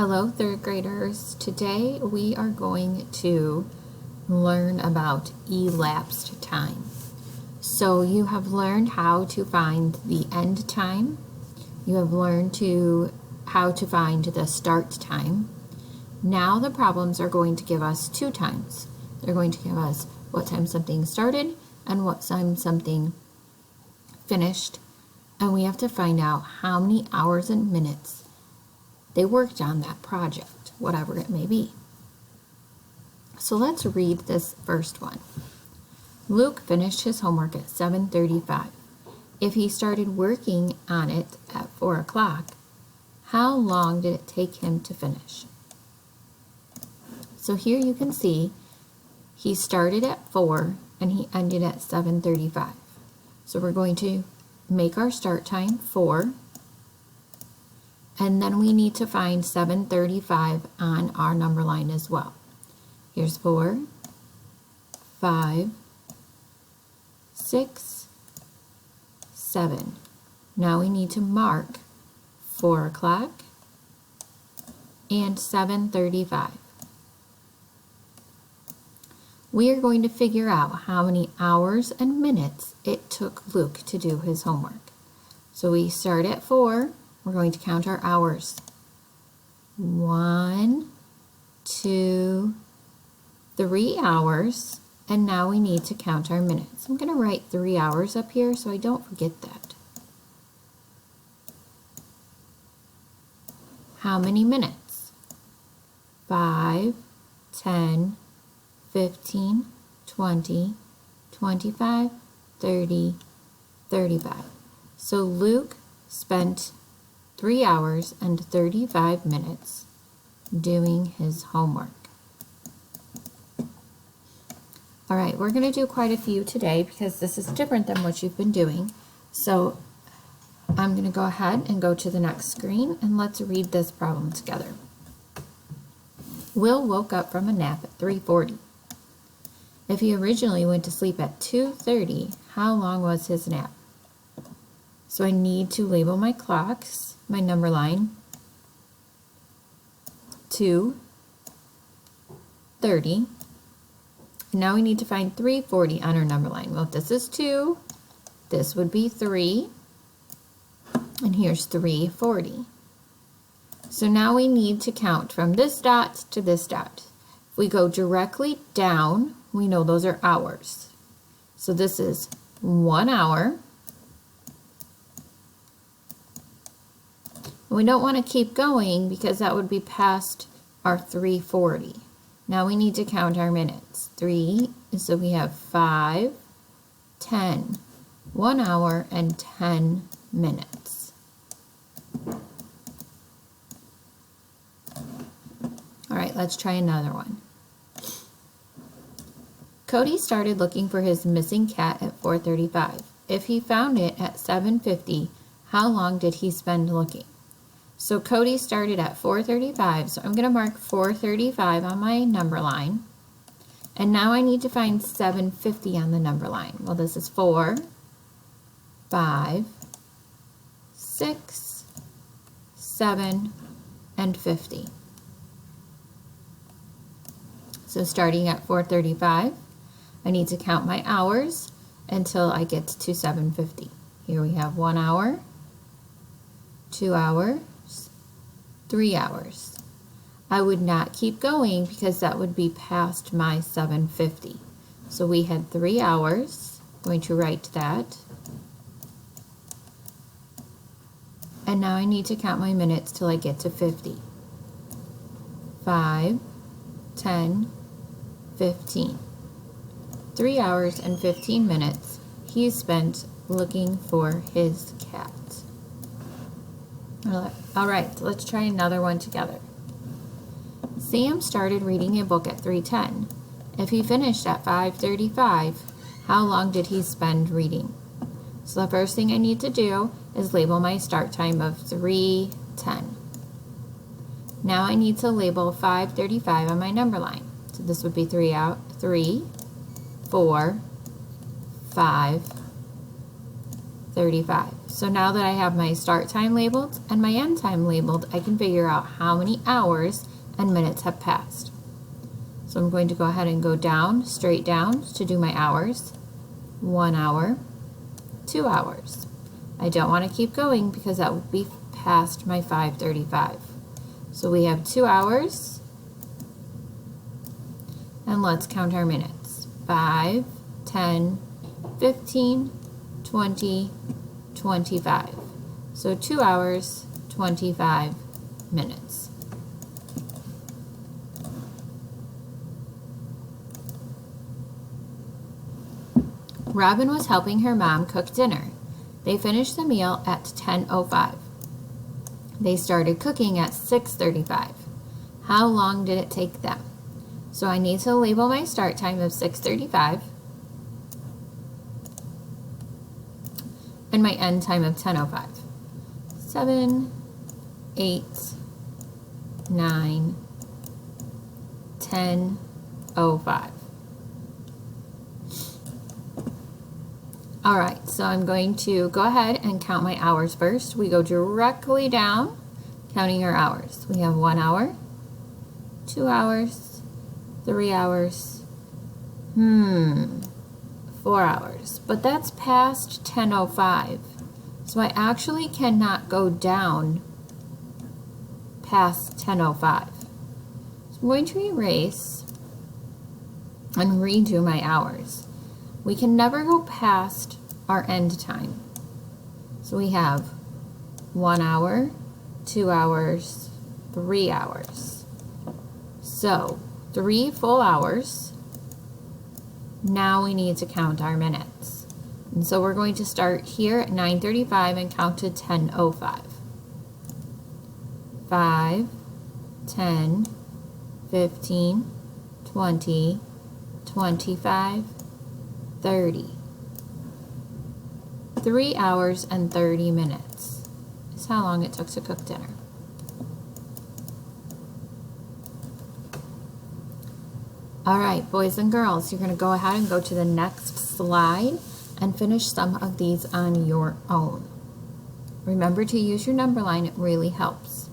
Hello, third graders. Today we are going to learn about elapsed time. So you have learned how to find the end time. You have learned how to find the start time. Now the problems are going to give us two times. They're going to give us what time something started and what time something finished. And we have to find out how many hours and minutes they worked on that project, whatever it may be. So let's read this first one. Luke finished his homework at 7:35. If he started working on it at 4 o'clock, how long did it take him to finish? So here you can see he started at 4 and he ended at 7:35. So we're going to make our start time 4. And then we need to find 7:35 on our number line as well. Here's 4, 5, 6, 7. Now we need to mark 4 o'clock and 7:35. We are going to figure out how many hours and minutes it took Luke to do his homework. So we start at 4. We're going to count our hours. 1, 2, 3 hours, and now we need to count our minutes. I'm going to write 3 hours up here so I don't forget that. How many minutes? 5, 10, 15, 20, 25, 30, 35. So Luke spent 3 hours and 35 minutes doing his homework. All right, we're going to do quite a few today because this is different than what you've been doing. So I'm going to go ahead and go to the next screen and let's read this problem together. Will woke up from a nap at 3:40. If he originally went to sleep at 2:30, how long was his nap? So I need to label my clocks, my number line, 2:30. Now we need to find 3:40 on our number line. Well, if this is 2, this would be 3, and here's 3:40. So now we need to count from this dot to this dot. If we go directly down, we know those are hours. So this is 1 hour. We don't want to keep going because that would be past our 3:40. Now we need to count our minutes. 3, so we have 5, 10, 1 hour and 10 minutes. All right, let's try another one. Cody started looking for his missing cat at 4:35. If he found it at 7:50, how long did he spend looking? So Cody started at 4:35, so I'm going to mark 4:35 on my number line. And now I need to find 7:50 on the number line. Well, this is 4, 5, 6, 7, and 50. So starting at 4:35, I need to count my hours until I get to 7:50. Here we have 1 hour, 2 hours, 3 hours. I would not keep going because that would be past my 7:50. So we had 3 hours. I'm going to write that. And now I need to count my minutes till I get to 50. 5, 10, 15. 3 hours and 15 minutes he spent looking for his cat. All right, let's try another one together. Sam started reading a book at 3:10. If he finished at 5:35, how long did he spend reading? So the first thing I need to do is label my start time of 3:10. Now I need to label 5:35 on my number line. So this would be 3, 4, 5, 35. So now that I have my start time labeled and my end time labeled, I can figure out how many hours and minutes have passed. So I'm going to go ahead and go down, straight down to do my hours. 1 hour, 2 hours. I don't want to keep going because that would be past my 5:35. So we have 2 hours, and let's count our minutes. 5, 10, 15, 20, 25. So 2 hours, 25 minutes. Robin was helping her mom cook dinner. They finished the meal at 10:05. They started cooking at 6:35. How long did it take them? So I need to label my start time of 6:35 and my end time of 10:05. 7, 8, 9, 10:05. All right, so I'm going to go ahead and count my hours first. We go directly down, counting our hours. We have 1 hour, 2 hours, 3 hours, 4 hours. But that's past 10:05. So I actually cannot go down past 10:05. So I'm going to erase and redo my hours. We can never go past our end time. So we have 1 hour, 2 hours, 3 hours. So 3 full hours. Now we need to count our minutes. And so we're going to start here at 9:35 and count to 10:05. 5, 10, 15, 20, 25, 30. 3 hours and 30 minutes is how long it took to cook dinner. All right, boys and girls, you're going to go ahead and go to the next slide and finish some of these on your own. Remember to use your number line, it really helps.